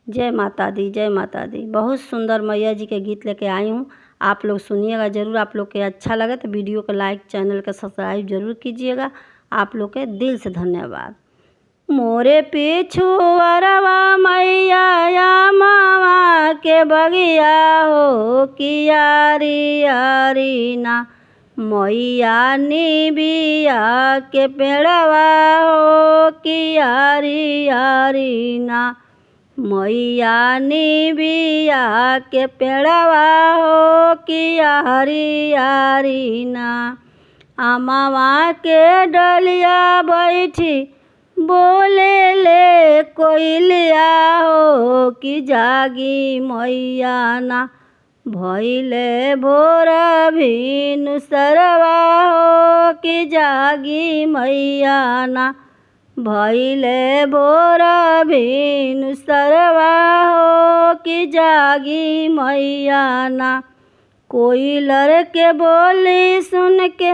जय माता दी, जय माता दी। बहुत सुंदर मैया जी के गीत लेके आई हूँ, आप लोग सुनिएगा ज़रूर। आप लोग के अच्छा लगे तो वीडियो को लाइक, चैनल का सब्सक्राइब ज़रूर कीजिएगा। आप लोग के दिल से धन्यवाद। मोरे पिछुअरवा मैया या मामा के बगिया हो कियारी यारी ना, मैया निबिया के पेड़वा हो कियारी यारी ना, मैया निबिया के पेड़वा हो कियारी यारी ना। अमवा के डलिया बैठी बोले ले कोयलिया हो कि जागी मैया ना, भइले भोर भिनु सरवा हो कि जागी मैया ना, भइले भोर भिनु सरवा हो कि जागी मैया ना। कोयलर के बोली सुन के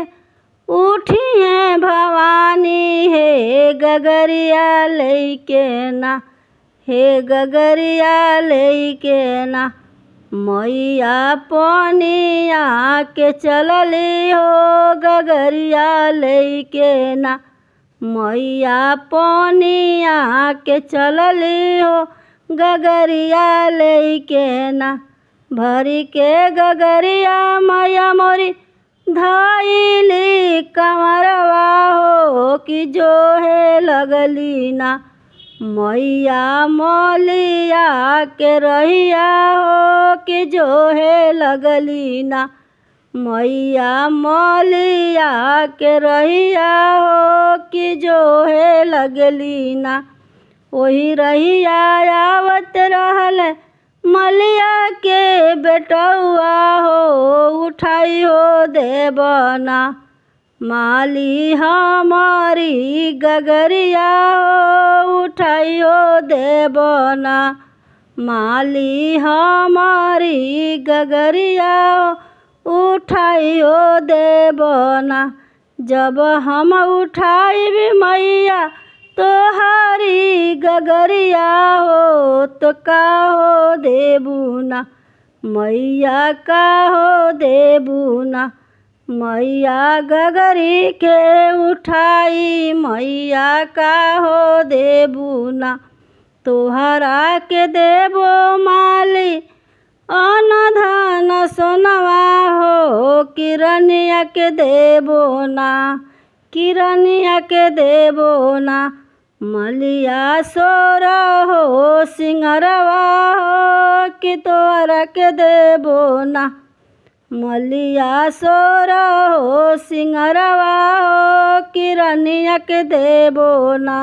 उठी है भवानी हे गगरिया लेके ना, हे गगरिया लेके ना, मैया पनिया के चलली हो गगरिया लेके ना, मैया पनिया के चलली हो गगरिया लेके ना। भरी के गगरिया मैया मोरी धइली कमरवा हो कि जो है लगली ना, मैया मौलिया के रहिया हो कि जो है लगली ना, मैया मौलिया के रहिया हो कि जो है लगली ना। वही रहिया आवत रहल मलिया के बेटौआ हो उठाई हो देवना, माली हमारी गगरिया हो उठाई हो देवना, माली हमारी गगरिया हो उठाई हो देवना। जब हम उठाई भी मैया तोहारी गगरिया हो तो का हो देबुना, मैया का हो देबुना, मैया गगरी के उठाई मैया का हो देबुना। तोहरा के देबो माली अन धन सोनवा हो किरनिया के देबो ना, किरनिया के देबो ना। मलिया सोर हो सिंगरवा हो कि तोहरा के देबो ना, मलिया सोर हो सिंगरवा हो किरनिया के देबो ना।